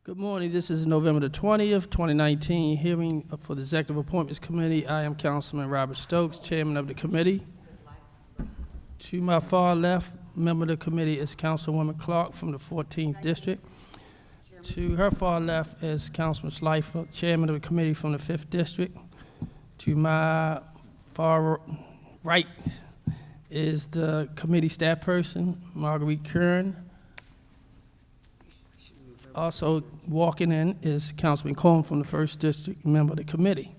Good morning. This is November the 20th, 2019, hearing for the Executive Appointments Committee. I am Councilman Robert Stokes, Chairman of the committee. To my far left, member of the committee is Councilwoman Clark from the 14th District. To her far left is Councilman Schleifer, Chairman of the committee from the 5th District. To my far right is the committee staff person, Marguerite Kern. Also walking in is Councilman Cohen from the 1st District, member of the committee.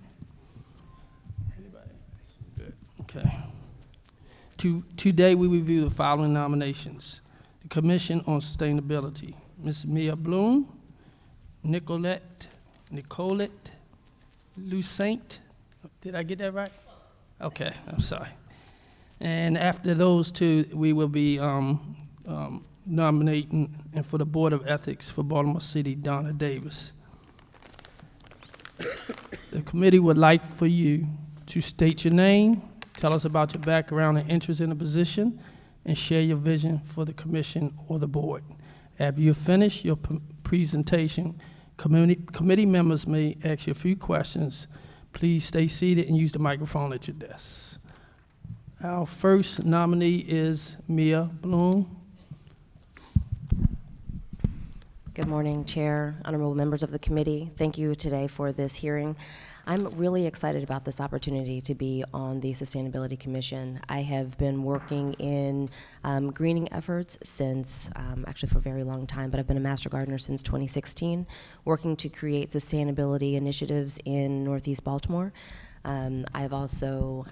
Okay. Today we review the following nominations. The Commission on Sustainability, Ms. Mia Bloom, Nicolette Lucent. Did I get that right? Okay, I'm sorry. And after those two, we will be nominating and for the Board of Ethics for Baltimore City, Donna Davis. The committee would like for you to state your name, tell us about your background and interest in the position, and share your vision for the commission or the board. After you finish your presentation, committee members may ask you a few questions. Please stay seated and use the microphone at your desk. Our first nominee is Mia Bloom. Good morning, Chair, honorable members of the committee. Thank you today for this hearing. I'm really excited about this opportunity to be on the Sustainability Commission. I have been working in greening efforts since, actually for a very long time, but I've been a master gardener since 2016, working to create sustainability initiatives in Northeast Baltimore. I've also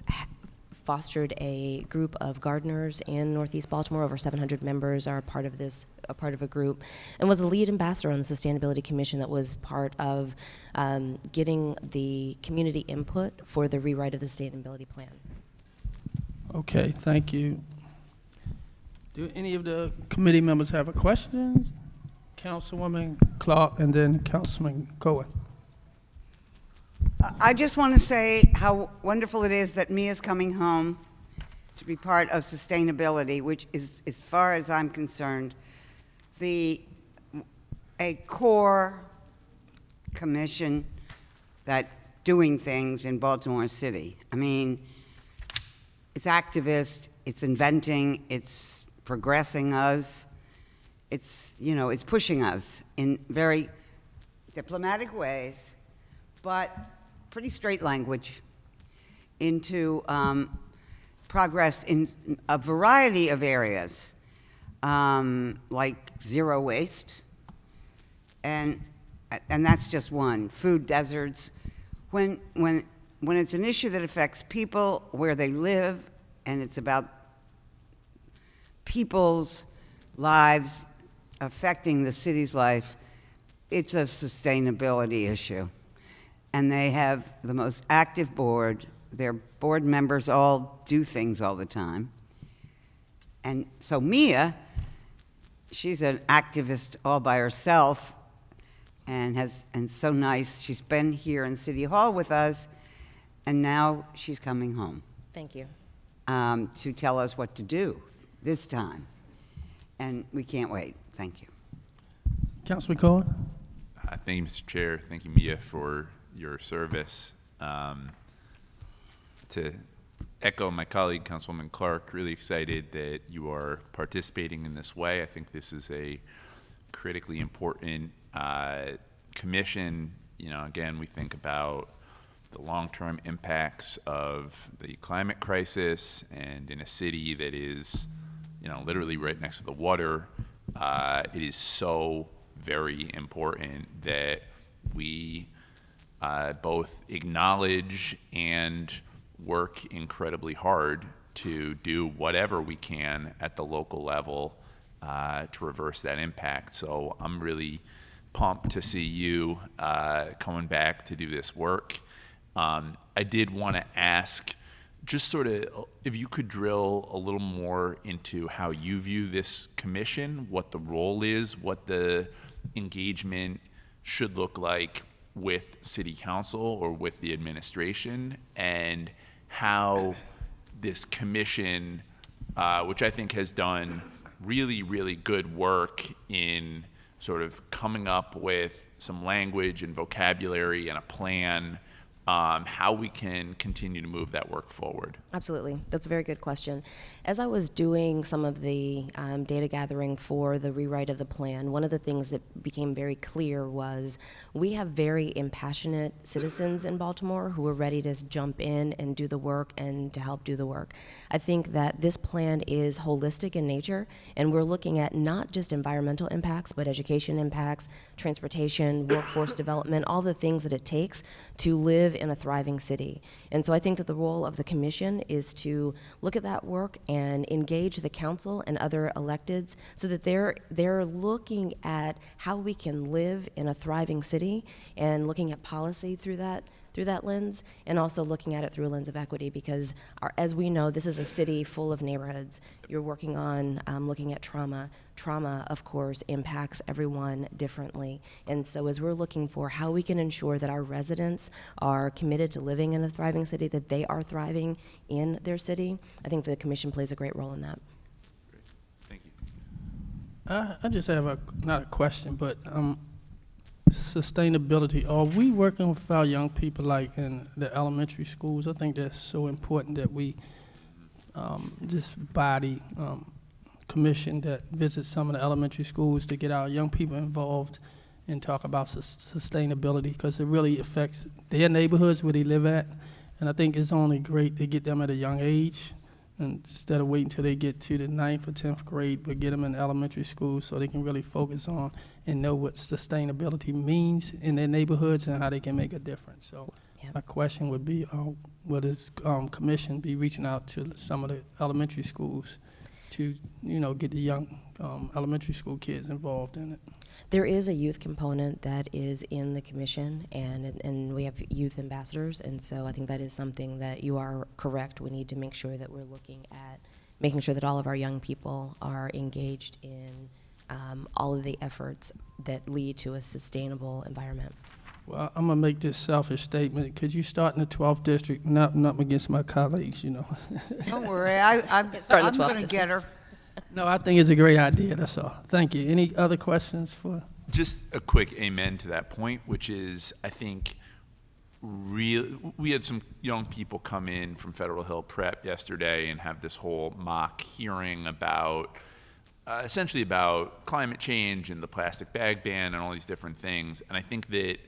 fostered a group of gardeners in Northeast Baltimore. Over 700 members are a part of a group, and was a lead ambassador on the Sustainability Commission that was part of getting the community input for the rewrite of the Sustainability Plan. Okay, thank you. Do any of the committee members have a question? Councilwoman Clark and then Councilman Cohen. I just want to say how wonderful it is that Mia's coming home to be part of sustainability, which is, as far as I'm concerned, a core commission that doing things in Baltimore City. I mean, it's activist, it's inventing, it's progressing us, it's pushing us in very diplomatic ways, but pretty straight language into progress in a variety of areas, like zero waste, and that's just one. Food deserts. When it's an issue that affects people where they live, and it's about people's lives affecting the city's life, it's a sustainability issue. And they have the most active board. Their board members all do things all the time. And so Mia, she's an activist all by herself, and so nice. She's been here in City Hall with us, and now she's coming home. Thank you. To tell us what to do this time. And we can't wait. Thank you. Councilman Cohen. Thank you, Mr. Chair. Thank you, Mia, for your service. To echo my colleague, Councilwoman Clark, really excited that you are participating in this way. I think this is a critically important commission. Again, we think about the long-term impacts of the climate crisis, and in a city that is, literally right next to the water, it is so very important that we both acknowledge and work incredibly hard to do whatever we can at the local level to reverse that impact. So I'm really pumped to see you coming back to do this work. I did want to ask, just sort of, if you could drill a little more into how you view this commission, what the role is, what the engagement should look like with City Council or with the administration, and how this commission, which I think has done really, really good work in sort of coming up with some language and vocabulary and a plan, how we can continue to move that work forward. Absolutely. That's a very good question. As I was doing some of the data gathering for the rewrite of the plan, one of the things that became very clear was we have very impassionate citizens in Baltimore who are ready to jump in and do the work and to help do the work. I think that this plan is holistic in nature, and we're looking at not just environmental impacts, but education impacts, transportation, workforce development, all the things that it takes to live in a thriving city. And so I think that the role of the commission is to look at that work and engage the council and other electeds so that they're looking at how we can live in a thriving city and looking at policy through that lens, and also looking at it through a lens of equity, because as we know, this is a city full of neighborhoods. You're working on looking at trauma. Trauma, of course, impacts everyone differently. And so as we're looking for how we can ensure that our residents are committed to living in a thriving city, that they are thriving in their city, I think the commission plays a great role in that. Thank you. I just have not a question, but sustainability. Are we working with our young people like in the elementary schools? I think that's so important that we, this body, commission that visits some of the elementary schools to get our young people involved and talk about sustainability, because it really affects their neighborhoods where they live at. And I think it's only great to get them at a young age, instead of waiting until they get to the 9th or 10th grade, but get them in elementary school so they can really focus on and know what sustainability means in their neighborhoods and how they can make a difference. So Yeah. my question would be, will this commission be reaching out to some of the elementary schools to, get the young elementary school kids involved in it? There is a youth component that is in the commission, and we have youth ambassadors, and so I think that is something that you are correct. We need to make sure that we're looking at making sure that all of our young people are engaged in all of the efforts that lead to a sustainable environment. Well, I'm gonna make this selfish statement. Could you start in the 12th district? Not against my colleagues, Don't worry, I'm Start in the 12th going to district. get her. No, I think it's a great idea, that's all. Thank you. Any other questions for? Just a quick amen to that point, which is, I think, we had some young people come in from Federal Hill Prep yesterday and have this whole mock hearing about, essentially about climate change and the plastic bag ban and all these different things. And I think that,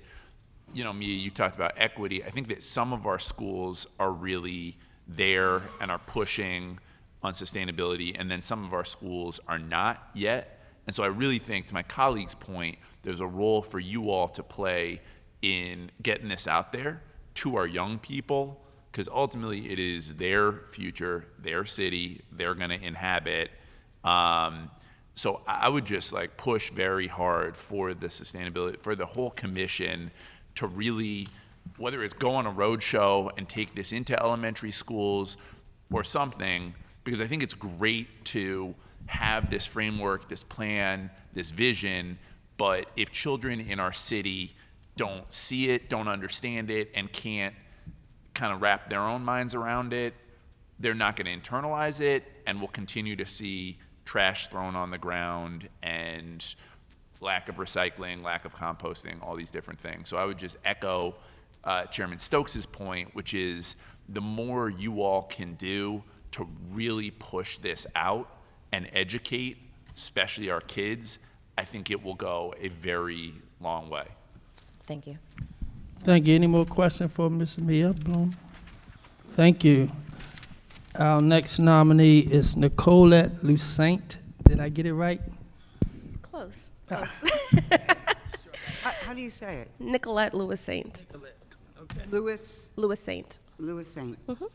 Mia, you talked about equity. I think that some of our schools are really there and are pushing on sustainability, and then some of our schools are not yet. And so I really think, to my colleague's point, there's a role for you all to play in getting this out there to our young people, because ultimately it is their future, their city, they're going to inhabit. So I would just push very hard for the sustainability, for the whole commission to really, whether it's go on a road show and take this into elementary schools or something, because I think it's great to have this framework, this plan, this vision, but if children in our city don't see it, don't understand it, and can't kind of wrap their own minds around it, they're not going to internalize it, and we'll continue to see trash thrown on the ground and lack of recycling, lack of composting, all these different things. So I would just echo Chairman Stokes' point, which is the more you all can do to really push this out and educate, especially our kids, I think it will go a very long way. Thank you. Thank you. Any more questions for Ms. Mia Bloom? Thank you. Our next nominee is Nicolette Lucent. Did I get it right? Close. How do you say it? Nicolette Lewis Saint. Okay. Louis Saint. Saint. Okay.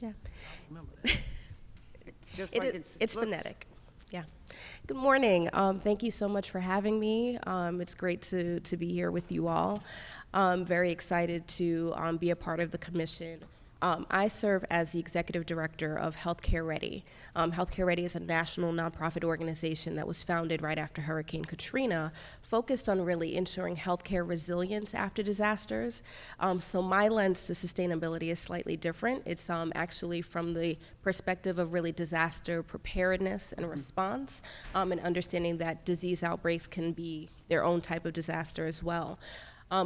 Yeah. Remember that. It's just It like is, it's looks- phonetic. Yeah. Good morning. Thank you so much for having me. It's great to be here with you all. I'm very excited to be a part of the commission I serve as the executive director of Healthcare Ready. Healthcare Ready is a national nonprofit organization that was founded right after Hurricane Katrina, focused on really ensuring healthcare resilience after disasters. So my lens to sustainability is slightly different. It's actually from the perspective of really disaster preparedness and response, and understanding that disease outbreaks can be their own type of disaster as well.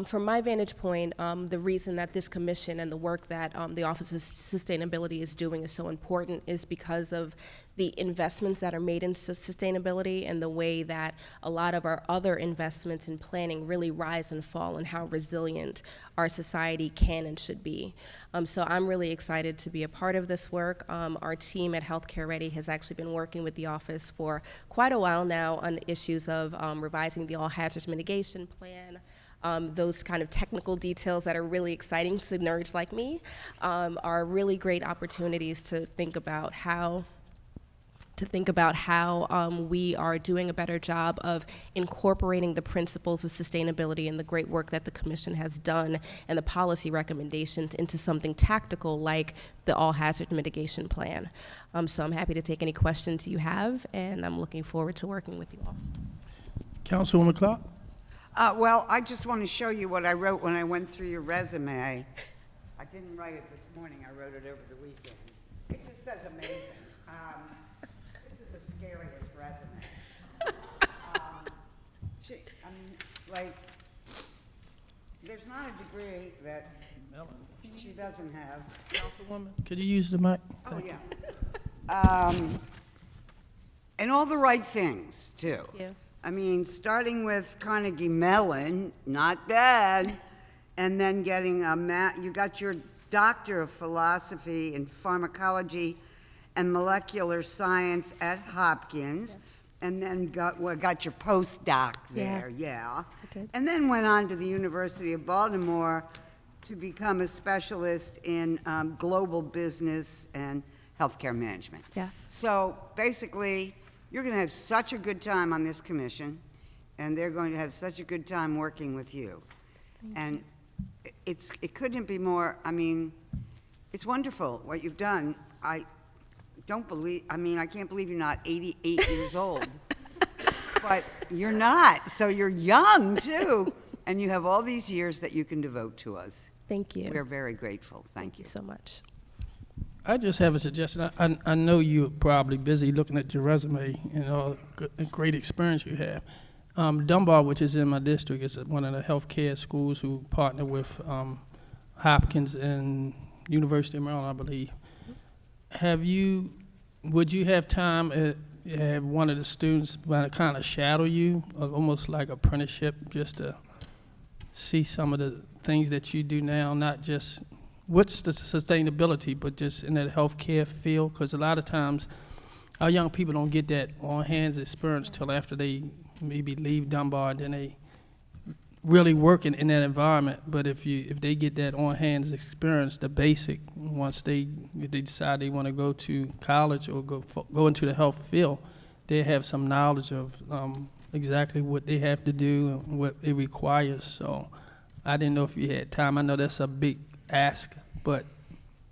From my vantage point, the reason that this commission and the work that the Office of Sustainability is doing is so important is because of the investments that are made in sustainability and the way that a lot of our other investments in planning really rise and fall and how resilient our society can and should be. So I'm really excited to be a part of this work. Our team at Healthcare Ready has actually been working with the office for quite a while now on issues of revising the All Hazards Mitigation Plan. Those kind of technical details that are really exciting to nerds like me are really great opportunities to think about how we are doing a better job of incorporating the principles of sustainability and the great work that the Commission has done and the policy recommendations into something tactical like the All Hazard Mitigation Plan. So I'm happy to take any questions you have, and I'm looking forward to working with you all. Councilwoman Clark? Well, I just want to show you what I wrote when I went through your resume. I didn't write it this morning. I wrote it over the weekend. It just says amazing. This is the scariest resume. Like, there's not a degree that she doesn't have. Councilwoman, could you use the mic? Oh, Thank you. yeah. And all the right things, too. Yeah. I mean, starting with Carnegie Mellon, not bad, and then getting you got your Doctor of Philosophy in Pharmacology and Molecular Science at Hopkins, Yes. and then got your postdoc there, yeah. I did. And then went on to the University of Baltimore to become a specialist in global business and healthcare management. Yes. So basically, you're going to have such a good time on this commission, and they're going to have such a good time working with you. And it couldn't be more, I mean, it's wonderful what you've done. I can't believe you're not 88 years old. But you're not, so you're young too, and you have all these years that you can devote to us. Thank you. We're very grateful. Thank you. so much. I just have a suggestion. I know you're probably busy looking at your resume and all the great experience you have. Dunbar, which is in my district, is one of the healthcare schools who partner with Hopkins and University of Maryland, I believe. Would you have time to have one of the students kind of shadow you, almost like apprenticeship, just to see some of the things that you do now, not just what's the sustainability, but just in that healthcare field? Because a lot of times our young people don't get that on-hand experience till after they maybe leave Dunbar, and then they really working in that environment. But if they get that on-hand experience, the basic, once if they decide they want to go to college or go into the health field, they have some knowledge of exactly what they have to do and what it requires. So I didn't know if you had time. I know that's a big ask, but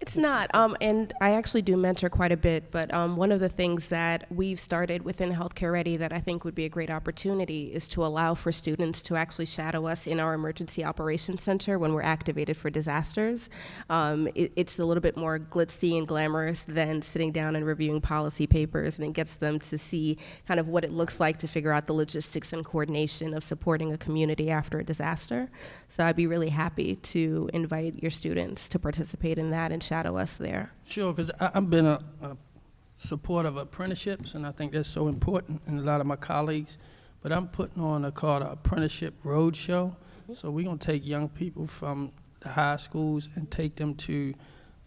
It's not, and I actually do mentor quite a bit, but one of the things that we've started within Healthcare Ready that I think would be a great opportunity is to allow for students to actually shadow us in our Emergency Operations Center when we're activated for disasters. It's a little bit more glitzy and glamorous than sitting down and reviewing policy papers, and it gets them to see kind of what it looks like to figure out the logistics and coordination of supporting a community after a disaster. So I'd be really happy to invite your students to participate in that and shadow us there. sure, because I've been a supporter of apprenticeships, and I think that's so important, and a lot of my colleagues. But I'm putting on called an Apprenticeship Roadshow. So we're going to take young people from the high schools and take them to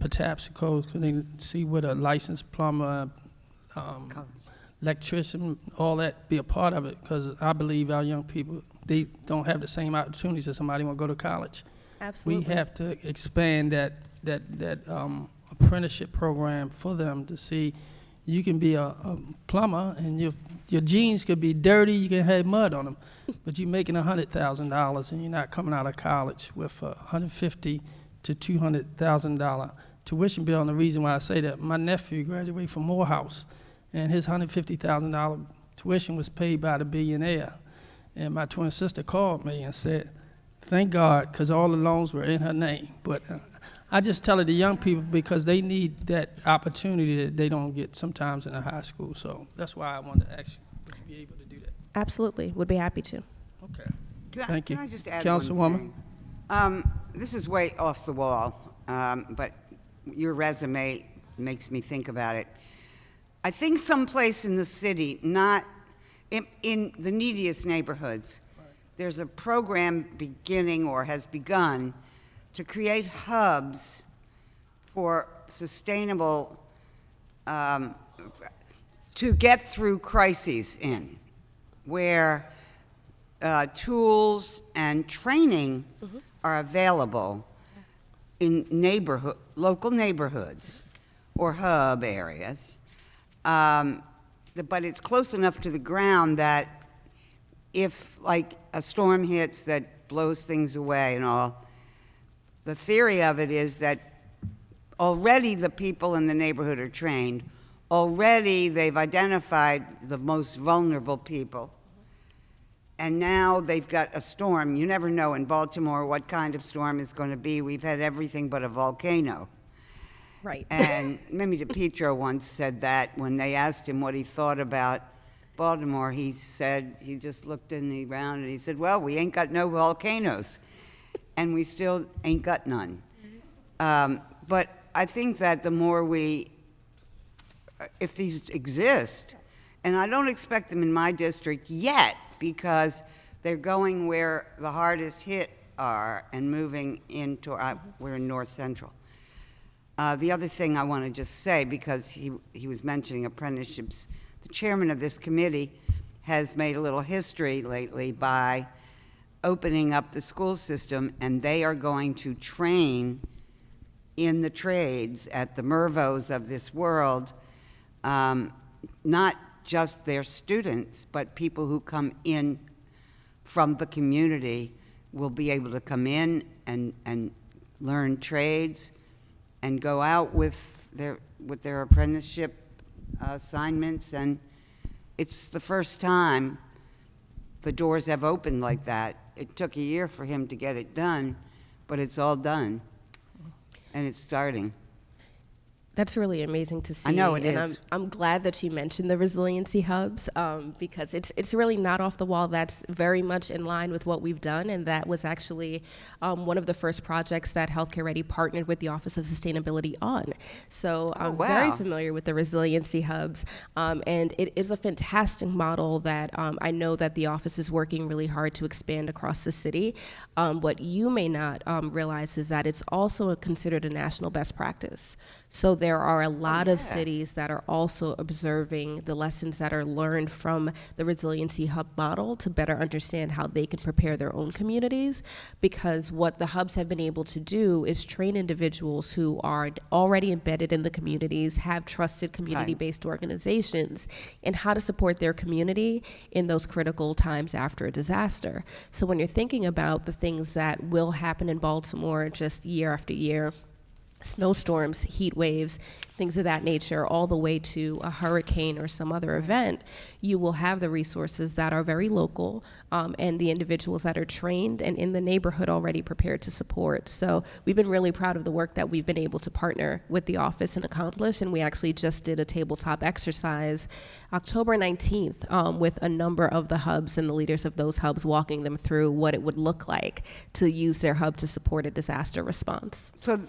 Patapsco, so they can see what a licensed plumber, electrician, all that, be a part of it, because I believe our young people, they don't have the same opportunities as somebody want to go to college. Absolutely. We have to expand that apprenticeship program for them to see you can be a plumber and your jeans could be dirty, you can have mud on them, but you're making $100,000 and you're not coming out of college with $150,000 to $200,000 tuition bill. And the reason why I say that, my nephew graduated from Morehouse, and his $150,000 tuition was paid by the billionaire. And my twin sister called me and said, thank God, because all the loans were in her name. But I just tell it to young people because they need that opportunity that they don't get sometimes in a high school. So that's why I wanted to ask you, would you be able to do that? Absolutely, would be happy to. Okay. Can Thank you. I just add Councilwoman? one thing? This is way off the wall, but your resume makes me think about it. I think someplace in the city, not in the neediest neighborhoods, there's a program beginning or has begun to create hubs for sustainable, to get through crises in, where tools and training are available in local neighborhoods or hub areas. But it's close enough to the ground that if, like, a storm hits that blows things away and all, the theory of it is that already the people in the neighborhood are trained. Already they've identified the most vulnerable people. And now they've got a storm. You never know in Baltimore what kind of storm it's going to be. We've had everything but a volcano. Right. And Mimi DePietro once said that when they asked him what he thought about Baltimore, he said, he just looked around and he said, well, we ain't got no volcanoes, and we still ain't got none. But I think that the more if these exist, and I don't expect them in my district yet, because they're going where the hardest hit are and moving into, we're in North Central. The other thing I want to just say, because he was mentioning apprenticeships, the chairman of this committee has made a little history lately by opening up the school system, and they are going to train in the trades at the Mervos of this world, not just their students, but people who come in from the community will be able to come in and learn trades and go out with their apprenticeship assignments. And it's the first time the doors have opened like that. It took a year for him to get it done, but it's all done, and it's starting. That's really amazing to see. I know it and is. I'm glad that you mentioned the resiliency hubs because it's really not off the wall. That's very much in line with what we've done, and that was actually one of the first projects that Healthcare Ready partnered with the Office of Sustainability on. So I'm very familiar with the resiliency hubs, and it is a fantastic model that I know that the office is working really hard to expand across the city. What you may not realize is that it's also considered a national best practice. So there are a lot of cities that are also observing the lessons that are learned from the Resiliency Hub model to better understand how they can prepare their own communities, because what the hubs have been able to do is train individuals who are already embedded in the communities, have trusted community-based organizations, in how to support their community in those critical times after a disaster. So when you're thinking about the things that will happen in Baltimore just year after year, snowstorms, heat waves, things of that nature, all the way to a hurricane or some other event, you will have the resources that are very local and the individuals that are trained and in the neighborhood already prepared to support. So we've been really proud of the work that we've been able to partner with the office and accomplish, and we actually just did a tabletop exercise October 19th with a number of the hubs and the leaders of those hubs, walking them through what it would look like to use their hub to support a disaster response. So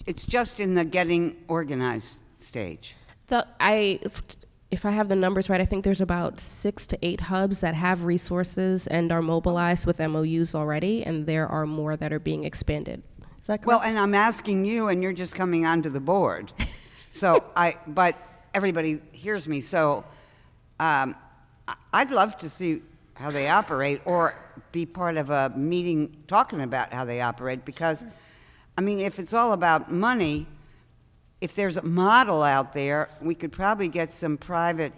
it's just in the getting organized stage. If I have the numbers right, I think there's about 6 to 8 hubs that have resources and are mobilized with MOUs already, and there are more that are being expanded. Is that correct? Well, and I'm asking you, and you're just coming onto the board. But everybody hears me, so I'd love to see how they operate or be part of a meeting talking about how they operate, because I mean, if it's all about money, if there's a model out there, we could probably get some private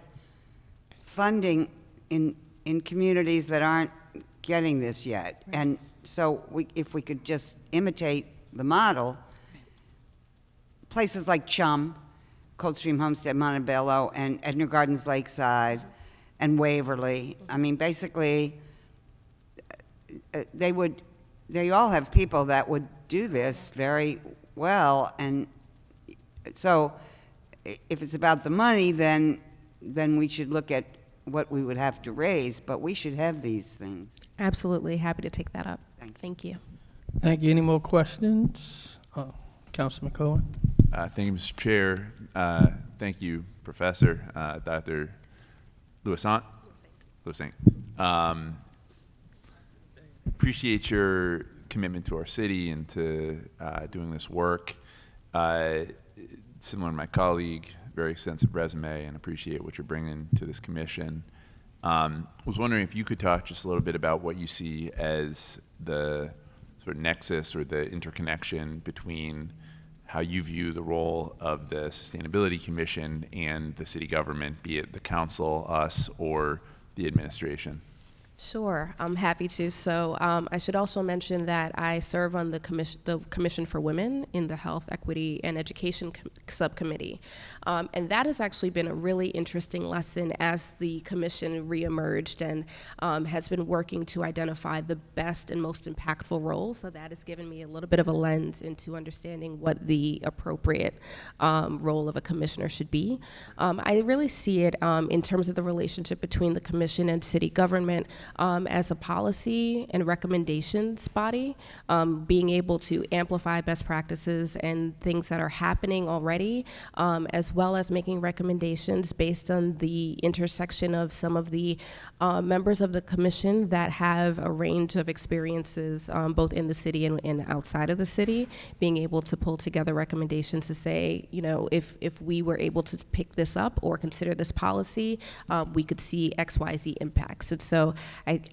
funding in communities that aren't getting this yet. And so if we could just imitate the model, places like Chum, Coldstream Homestead, Montebello, and Edna Gardens Lakeside, and Waverly. I mean, basically, they all have people that would do this very well, and so if it's about the money, then we should look at what we would have to raise, but we should have these things. Absolutely, happy to take that up. Thank you. Thank you. Thank you. Any more questions? Councilman Cohen? Thank you, Mr. Chair. Thank you, Professor, Dr. Louisant. Appreciate your commitment to our city and to doing this work. Similar to my colleague, very extensive resume, and appreciate what you're bringing to this commission. Was wondering if you could talk just a little bit about what you see as the sort of nexus or the interconnection between how you view the role of the Sustainability Commission and the city government, be it the council, us, or the administration. Sure, I'm happy to. So I should also mention that I serve on the Commission for Women in the Health, Equity, and Education Subcommittee. And that has actually been a really interesting lesson as the commission reemerged and has been working to identify the best and most impactful roles. So that has given me a little bit of a lens into understanding what the appropriate role of a commissioner should be. I really see it in terms of the relationship between the commission and city government. As a policy and recommendations body, being able to amplify best practices and things that are happening already, as well as making recommendations based on the intersection of some of the members of the commission that have a range of experiences both in the city and outside of the city, being able to pull together recommendations to say, you know, if we were able to pick this up or consider this policy, we could see XYZ impacts. And so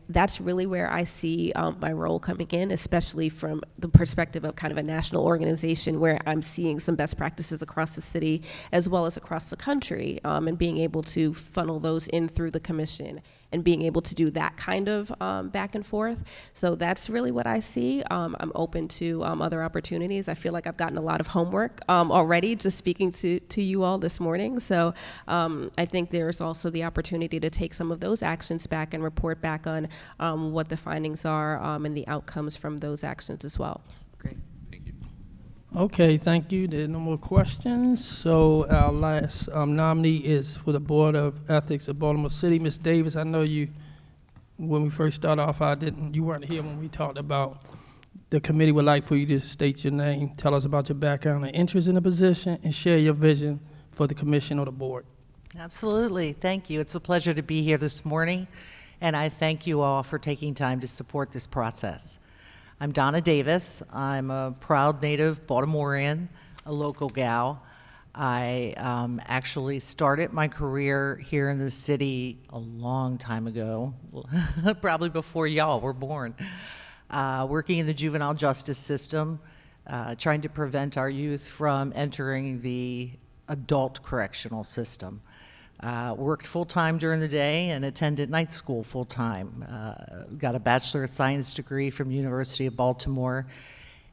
that's really where I see my role coming in, especially from the perspective of kind of a national organization where I'm seeing some best practices across the city as well as across the country, and being able to funnel those in through the commission and being able to do that kind of back and forth. So that's really what I see. I'm open to other opportunities. I feel like I've gotten a lot of homework already just speaking to you all this morning. So I think there's also the opportunity to take some of those actions back and report back on what the findings are and the outcomes from those actions as well. Great. Thank you. Okay, thank you. There are no more questions. So our last nominee is for the Board of Ethics of Baltimore City. Ms. Davis, I know you, when we first started off, you weren't here when we talked about the committee would like for you to state your name, tell us about your background and interest in the position, and share your vision for the commission or the board. Absolutely. Thank you. It's a pleasure to be here this morning, and I thank you all for taking time to support this process. I'm Donna Davis. I'm a proud native Baltimorean, a local gal. I actually started my career here in the city a long time ago, probably before y'all were born, working in the juvenile justice system, trying to prevent our youth from entering the adult correctional system. Worked full-time during the day and attended night school full-time. Got a Bachelor of Science degree from University of Baltimore,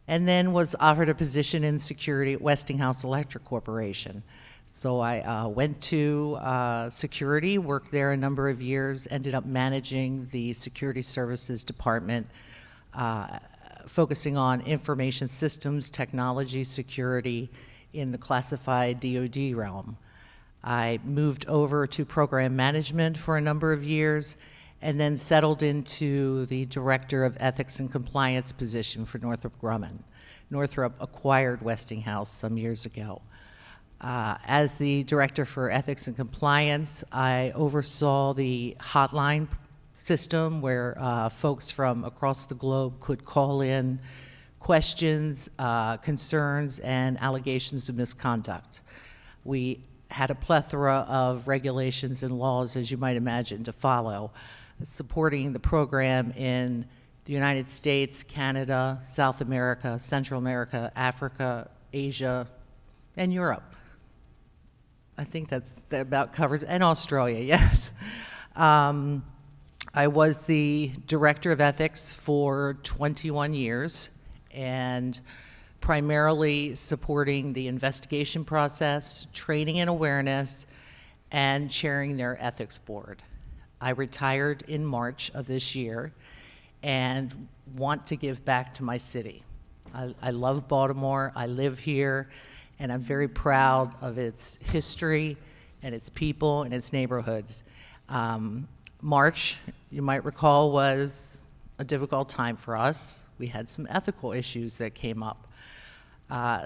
and then was offered a position in security at Westinghouse Electric Corporation. So I went to security, worked there a number of years, ended up managing the Security Services Department, focusing on information systems, technology, security in the classified DoD realm. I moved over to program management for a number of years and then settled into the Director of Ethics and Compliance position for Northrop Grumman. Northrop acquired Westinghouse some years ago. As the Director for Ethics and Compliance, I oversaw the hotline system where folks from across the globe could call in questions, concerns, and allegations of misconduct. We had a plethora of regulations and laws, as you might imagine, to follow, supporting the program in the United States, Canada, South America, Central America, Africa, Asia, and Europe. I think that about covers, and Australia, yes. I was the Director of Ethics for 21 years, and primarily supporting the investigation process, training and awareness, and chairing their ethics board. I retired in March of this year and want to give back to my city. I love Baltimore, I live here, and I'm very proud of its history and its people and its neighborhoods. March, you might recall, was a difficult time for us. We had some ethical issues that came up.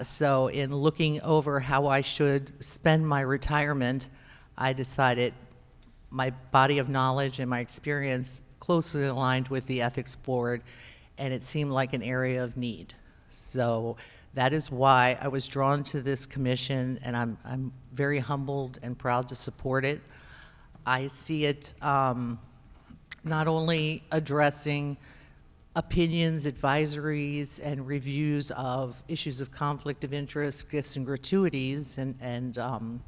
So in looking over how I should spend my retirement, I decided my body of knowledge and my experience closely aligned with the ethics board, and it seemed like an area of need. So that is why I was drawn to this commission, and I'm very humbled and proud to support it. I see it not only addressing opinions, advisories, and reviews of issues of conflict of interest, gifts and gratuities, and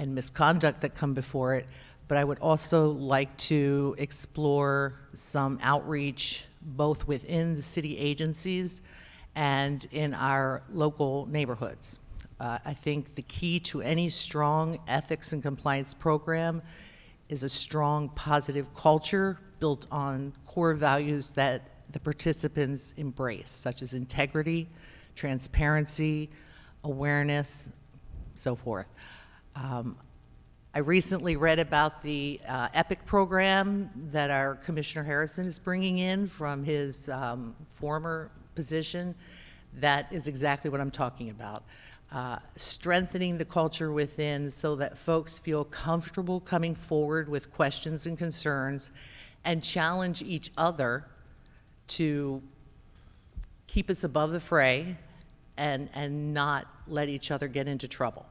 misconduct that come before it, but I would also like to explore some outreach both within the city agencies and in our local neighborhoods. I think the key to any strong ethics and compliance program is a strong positive culture built on core values that the participants embrace, such as integrity, transparency, awareness, so forth. I recently read about the EPIC program that our Commissioner Harrison is bringing in from his former position. That is exactly what I'm talking about. Strengthening the culture within so that folks feel comfortable coming forward with questions and concerns and challenge each other to keep us above the fray and not let each other get into trouble.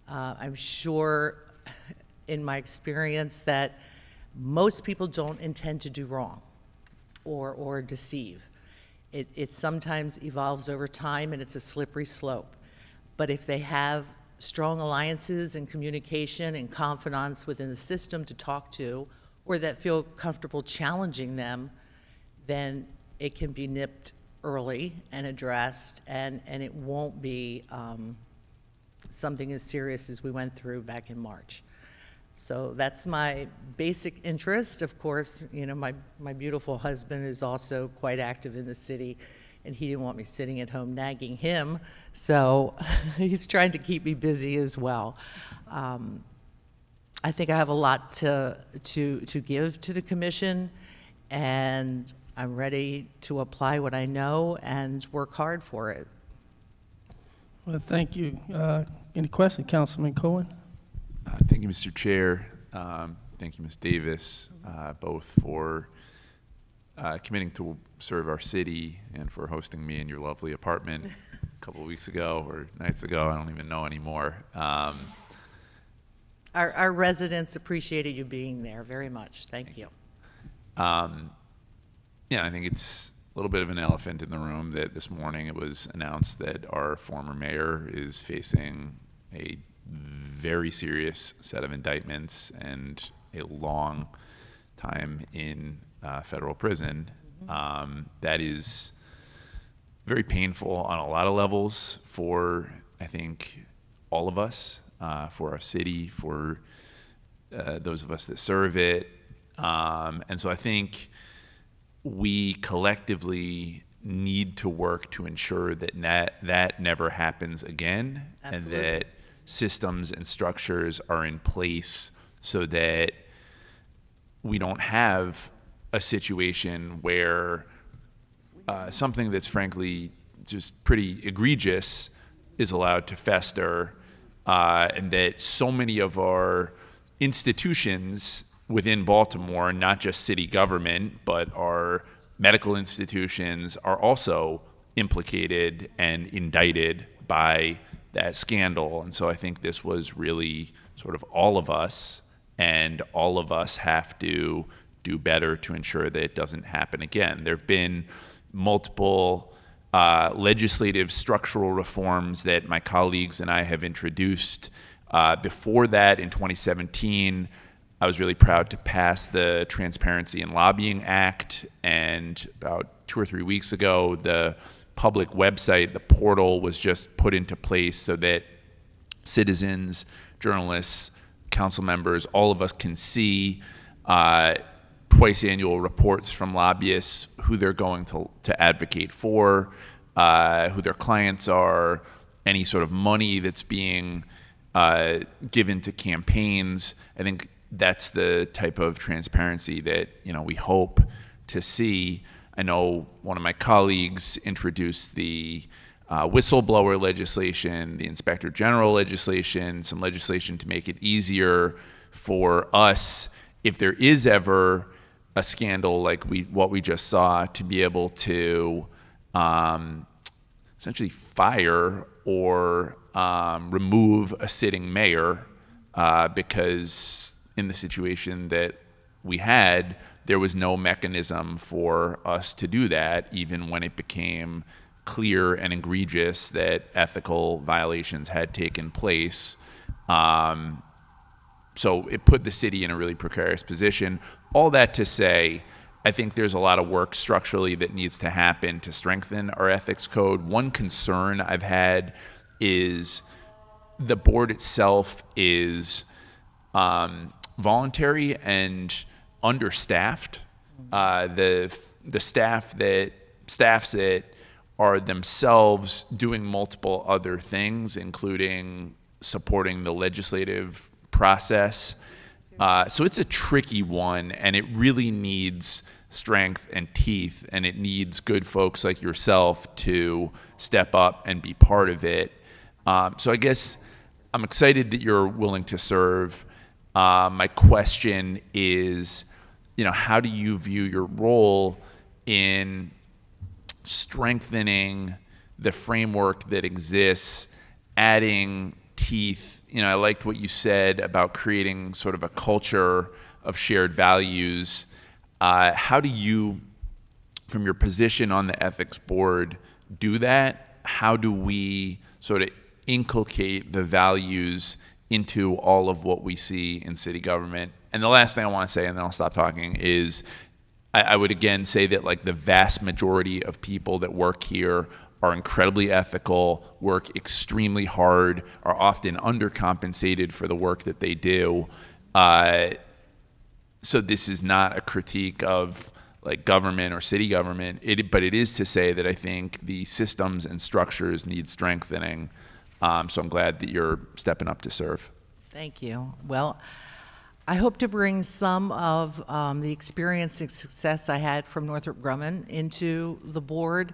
I'm sure in my experience that most people don't intend to do wrong or deceive. It sometimes evolves over time and it's a slippery slope. But if they have strong alliances and communication and confidants within the system to talk to, or that feel comfortable challenging them, then it can be nipped early and addressed, and it won't be something as serious as we went through back in March. So that's my basic interest. Of course, you know, my beautiful husband is also quite active in the city, and he didn't want me sitting at home nagging him, so he's trying to keep me busy as well. I think I have a lot to give to the commission, and I'm ready to apply what I know and work hard for it. Well, thank you. Any questions, Councilman Cohen? Thank you, Mr. Chair. Thank you, Ms. Davis, both for committing to serve our city and for hosting me in your lovely apartment a couple of weeks ago or nights ago. I don't even know anymore. Our residents appreciated you being there very much. Thank you. Yeah, I think it's a little bit of an elephant in the room that this morning it was announced that our former mayor is facing a very serious set of indictments and a long time in federal prison. That is very painful on a lot of levels for, I think, all of us, for our city, for those of us that serve it. And so I think we collectively need to work to ensure that that never happens again. Absolutely. And that systems and structures are in place so that we don't have a situation where something that's frankly just pretty egregious is allowed to fester, and that so many of our institutions within Baltimore, not just city government, but our medical institutions are also implicated and indicted by that scandal. And so I think this was really sort of all of us, and all of us have to do better to ensure that it doesn't happen again. There have been multiple legislative structural reforms that my colleagues and I have introduced. Before that, in 2017, I was really proud to pass the Transparency in Lobbying Act, and about 2 or 3 weeks ago, the public website, the portal was just put into place so that citizens, journalists, council members, all of us can see twice annual reports from lobbyists, who they're going to advocate for, who their clients are, any sort of money that's being given to campaigns. I think that's the type of transparency that we hope to see. I know one of my colleagues introduced the whistleblower legislation, the inspector general legislation, some legislation to make it easier for us, if there is ever a scandal like what we just saw, to be able to essentially fire or remove a sitting mayor, because in the situation that we had, there was no mechanism for us to do that, even when it became clear and egregious that ethical violations had taken place. So it put the city in a really precarious position. All that to say, I think there's a lot of work structurally that needs to happen to strengthen our ethics code. One concern I've had is the board itself is voluntary and understaffed. The staffs that are themselves doing multiple other things, including supporting the legislative process. So it's a tricky one, and it really needs strength and teeth, and it needs good folks like yourself to step up and be part of it. So I guess I'm excited that you're willing to serve. My question is, how do you view your role in strengthening the framework that exists, adding teeth? I liked what you said about creating sort of a culture of shared values. How do you, from your position on the ethics board, do that? How do we sort of inculcate the values into all of what we see in city government? And the last thing I want to say, and then I'll stop talking, is I would again say that the vast majority of people that work here are incredibly ethical, work extremely hard, are often undercompensated for the work that they do. So this is not a critique of government or city government, but it is to say that I think the systems and structures need strengthening. So I'm glad that you're stepping up to serve. Thank you. Well, I hope to bring some of the experience and success I had from Northrop Grumman into the board.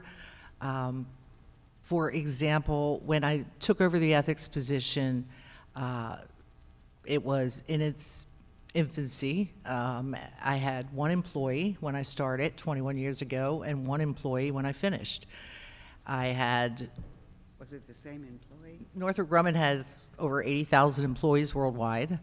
For example, when I took over the ethics position, it was in its infancy. I had one employee when I started 21 years ago and one employee when I finished. Was it the same employee? Northrop Grumman has over 80,000 employees worldwide.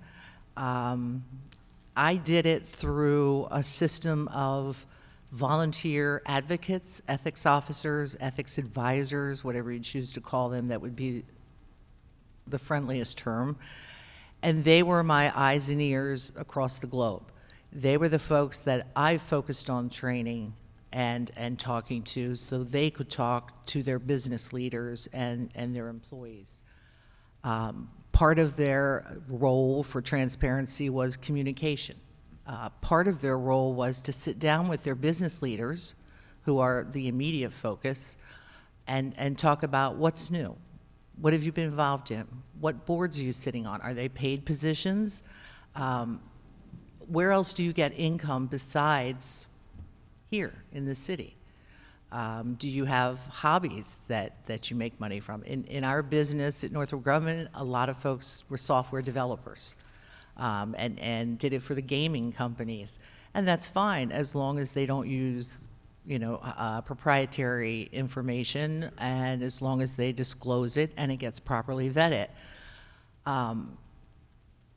I did it through a system of volunteer advocates, ethics officers, ethics advisors, whatever you choose to call them, that would be the friendliest term. And they were my eyes and ears across the globe. They were the folks that I focused on training and talking to, so they could talk to their business leaders and their employees. Part of their role for transparency was communication. Part of their role was to sit down with their business leaders, who are the immediate focus, and talk about what's new. What have you been involved in? What boards are you sitting on? Are they paid positions? Where else do you get income besides here in the city? Do you have hobbies that you make money from? In our business at Northrop Grumman, a lot of folks were software developers and did it for the gaming companies. And that's fine as long as they don't use proprietary information, and as long as they disclose it and it gets properly vetted.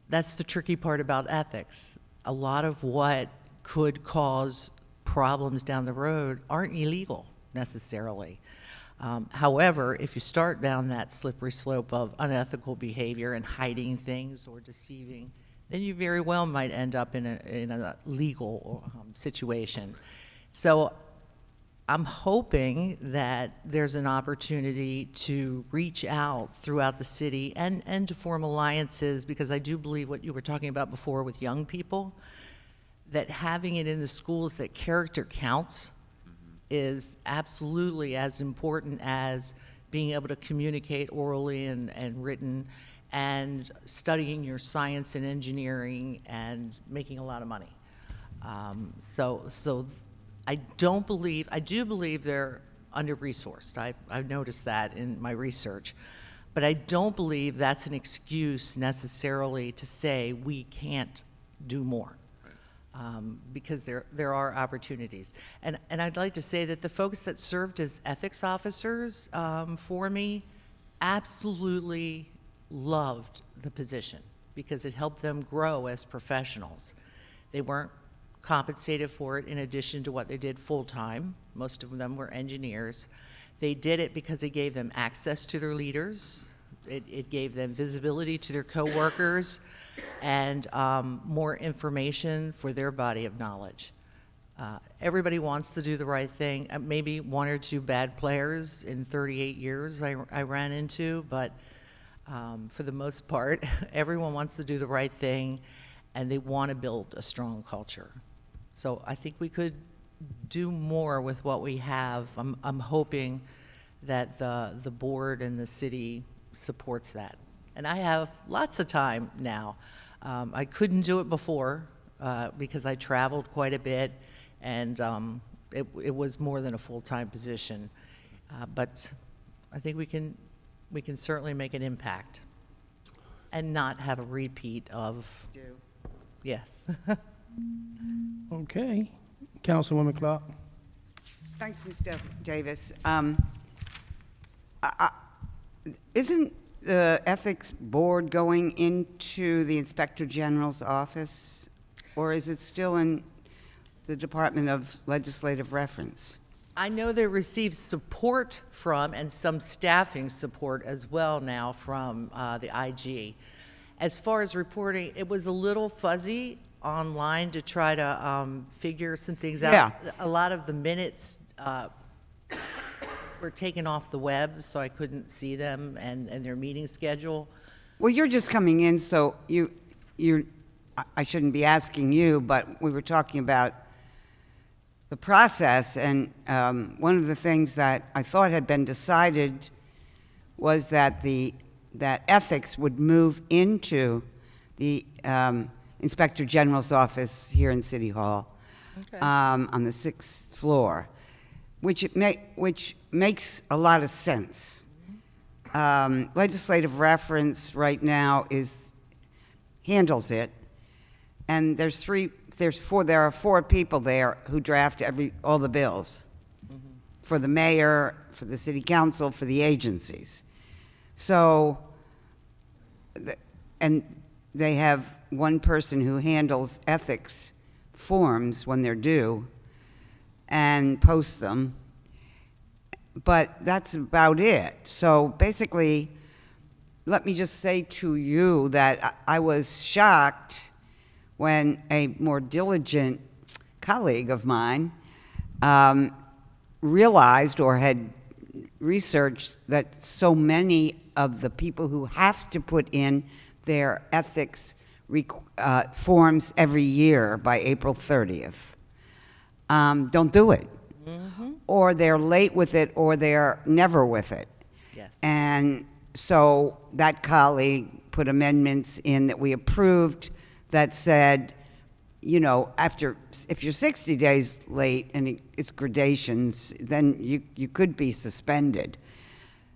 That's the tricky part about ethics. A lot of what could cause problems down the road aren't illegal necessarily. However, if you start down that slippery slope of unethical behavior and hiding things or deceiving, then you very well might end up in a legal situation. So I'm hoping that there's an opportunity to reach out throughout the city and to form alliances, because I do believe what you were talking about before with young people, that having it in the schools that character counts is absolutely as important as being able to communicate orally and written, and studying your science and engineering and making a lot of money. So I do believe they're under-resourced. I've noticed that in my research. But I don't believe that's an excuse necessarily to say we can't do more. Because there are opportunities. And I'd like to say that the folks that served as ethics officers for me absolutely loved the position, because it helped them grow as professionals. They weren't compensated for it in addition to what they did full-time. Most of them were engineers. They did it because it gave them access to their leaders. It gave them visibility to their coworkers, and more information for their body of knowledge. Everybody wants to do the right thing. Maybe one or two bad players in 38 years I ran into, but for the most part, everyone wants to do the right thing, and they want to build a strong culture. So I think we could do more with what we have. I'm hoping that the board and the city supports that. And I have lots of time now. I couldn't do it before because I traveled quite a bit, and it was more than a full-time position. But I think we can certainly make an impact and not have a repeat of. Yes. Okay. Councilwoman Clark. Thanks, Ms. Davis. Isn't the Ethics Board going into the Inspector General's office, or is it still in the Department of Legislative Reference? I know they receive support from, and some staffing support as well now from the IG. As far as reporting, it was a little fuzzy online to try to figure some things out. Yeah. A lot of the minutes were taken off the web, so I couldn't see them and their meeting schedule. Well, you're just coming in, so I shouldn't be asking you, but we were talking about the process, and one of the things that I thought had been decided was that that ethics would move into the Inspector General's office here in City Hall, on the 6th floor, which makes a lot of sense. Legislative Reference right now handles it, and there are 4 people there who draft all the bills for the mayor, for the city council, for the agencies. So, and they have one person who handles ethics forms when they're due and posts them, but that's about it. So basically, let me just say to you that I was shocked when a more diligent colleague of mine realized or had researched that so many of the people who have to put in their ethics forms every year by April 30th don't do it. Mm-hmm. Or they're late with it, or they're never with it. Yes. And so that colleague put amendments in that we approved that said, you know, if you're 60 days late and it's gradations, then you could be suspended.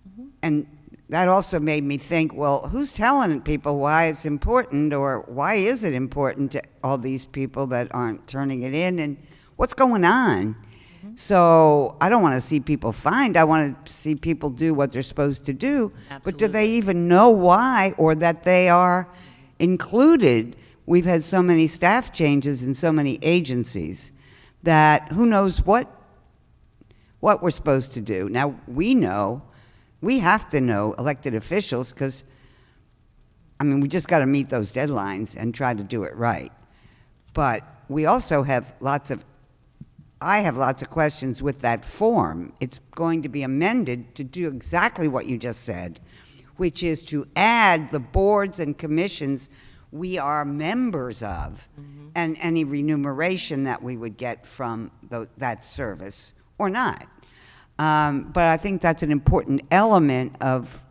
Mm-hmm. And that also made me think, well, who's telling people why it's important, or why is it important to all these people that aren't turning it in, and what's going on? Mm-hmm. So I don't want to see people fined. I want to see people do what they're supposed to do. Absolutely. But do they even know why, or that they are included? We've had so many staff changes in so many agencies that who knows what we're supposed to do. Now, we have to know, elected officials, because, I mean, we just got to meet those deadlines and try to do it right. But we also have lots of I have lots of questions with that form. It's going to be amended to do exactly what you just said, which is to add the boards and commissions we are members of, and any remuneration that we would get from that service or not. But I think that's an important element of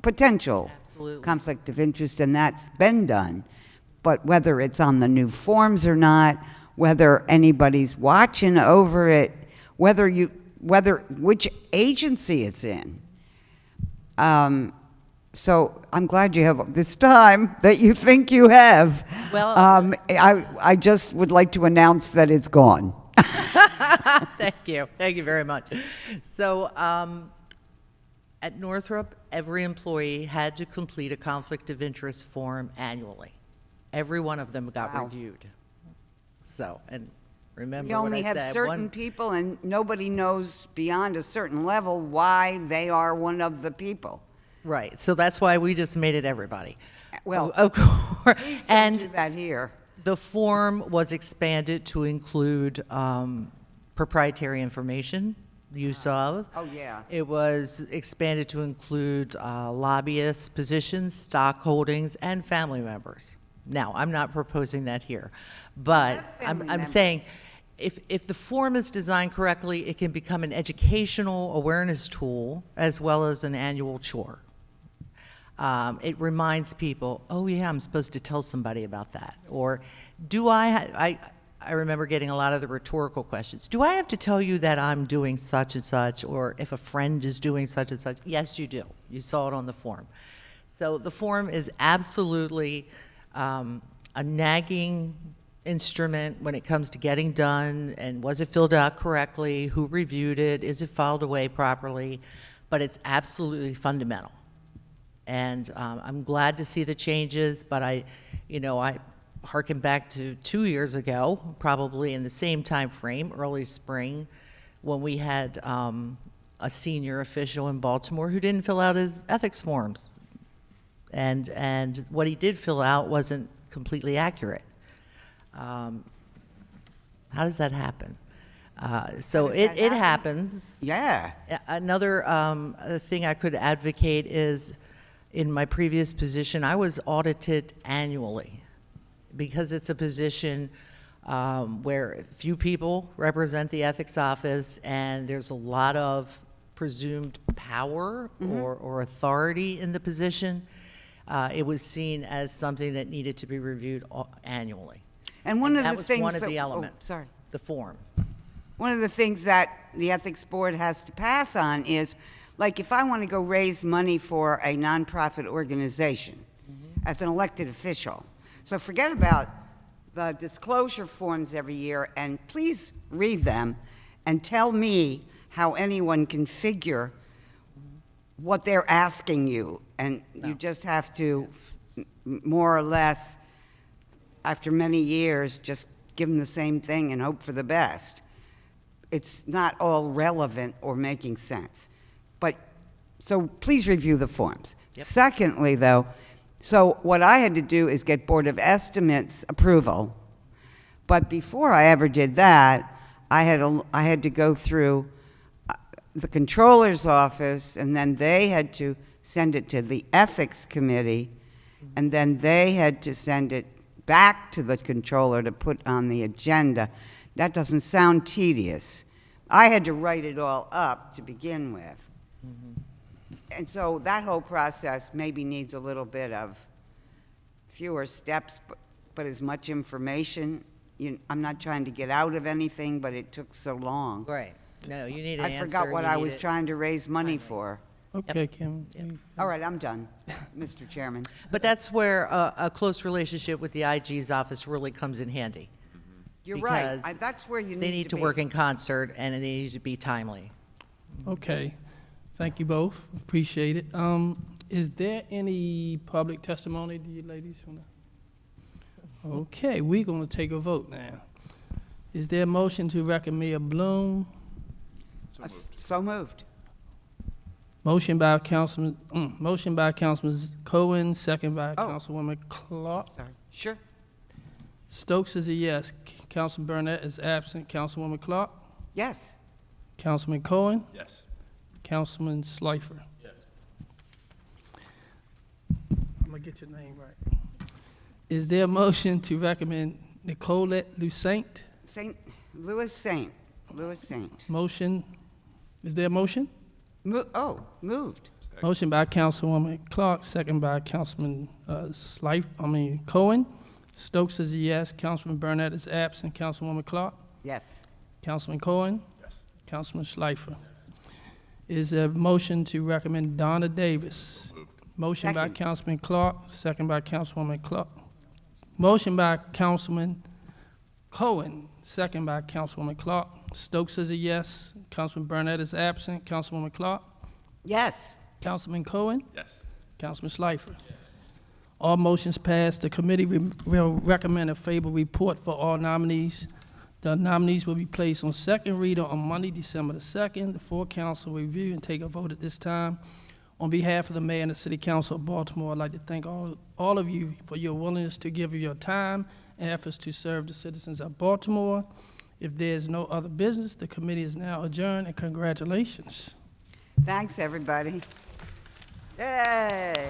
potential Absolutely. conflict of interest, and that's been done. But whether it's on the new forms or not, whether anybody's watching over it, which agency it's in. So I'm glad you have this time that you think you have. Well- I just would like to announce that it's gone. Thank you. Thank you very much. So at Northrop, every employee had to complete a conflict of interest form annually. Every one of them got Wow. reviewed. So, and remember We what only I have said. certain people, and nobody knows beyond a certain level why they are one of the people. Right. So that's why we just made it everybody. Well, Of course. Please don't And do that here. the form was expanded to include proprietary information, use of. Oh, yeah. It was expanded to include lobbyist positions, stock holdings, and family members. Now, I'm not proposing that here, but family I'm members. saying if the form is designed correctly, it can become an educational awareness tool as well as an annual chore. It reminds people, oh yeah, I'm supposed to tell somebody about that. Or do I remember getting a lot of the rhetorical questions. Do I have to tell you that I'm doing such and such, or if a friend is doing such and such? Yes, you do. You saw it on the form. So the form is absolutely a nagging instrument when it comes to getting done, and was it filled out correctly, who reviewed it, is it filed away properly, but it's absolutely fundamental. And I'm glad to see the changes, but I harken back to 2 years ago, probably in the same time frame, early spring, when we had a senior official in Baltimore who didn't fill out his ethics forms. And what he did fill out wasn't completely accurate. How does that happen? So does it that happen? happens. Yeah. Another thing I could advocate is, in my previous position, I was audited annually because it's a position where few people represent the ethics office, and there's a lot of presumed power or authority in the position. It was seen as something that needed to be reviewed annually. And one of that the was things one of that- the oh, elements. sorry. The form. One of the things that the Ethics Board has to pass on is, like, if I want to go raise money for a nonprofit organization as an elected official, so forget about the disclosure forms every year, and please read them and tell me how anyone can figure what they're asking you. And you just have to, more or less, after many years, just give them the same thing and hope for the best. It's not all relevant or making sense. But, so please review the forms. Secondly, though, so what I had to do is get Board of Estimates approval. But before I ever did that, I had to go through the controller's office, and then they had to send it to the ethics committee, and then they had to send it back to the controller to put on the agenda. That doesn't sound tedious. I had to write it all up to begin with. And so that whole process maybe needs a little bit of fewer steps, but as much information. I'm not trying to get out of anything, but it took so long. Right. No, you need an answer. I forgot what you I need was it. trying to raise money for. Okay, Kim. All right, I'm done, Mr. Chairman. But that's where a close relationship with the IG's office really comes in handy. You're right. Because That's where you need to be. They need to work in concert, and they need to be timely. Okay, thank you both, appreciate it. Is there any public testimony, do you ladies wanna? Okay, we're gonna take a vote now. Is there a motion to recommend Mayor Bloom? So moved. Motion by Councilman Cohen, second by Oh. Councilwoman Clark. Sorry. Sure. Stokes is a yes. Councilman Burnett is absent. Councilwoman Clark? Yes. Councilman Cohen? Yes. Councilman Slifer? Yes. I'm gonna get your name right. Is there a motion to recommend Nicolette Lucent? Louis Saint. Motion, is there a motion? Moved. Motion by Councilwoman Clark, second by Councilman Cohen. Stokes is a yes. Councilman Burnett is absent. Councilwoman Clark? Yes. Councilman Cohen? Yes. Councilman Schleifer? Is there a motion to recommend Donna Davis? Moved. Motion by Second. Councilman Clark, second by Councilwoman Clark. Motion by Councilman Cohen, second by Councilwoman Clark. Stokes is a yes. Councilman Burnett is absent. Councilwoman Clark? Yes. Councilman Cohen? Yes. Councilman Schleifer? All motions passed. The committee will recommend a favorable report for all nominees. The nominees will be placed on second reader on Monday, December the 2nd. The full council will review and take a vote at this time. On behalf of the mayor and the city council of Baltimore, I'd like to thank all of you for your willingness to give your time and efforts to serve the citizens of Baltimore. If there's no other business, the committee is now adjourned, and congratulations. Thanks, everybody. Yay.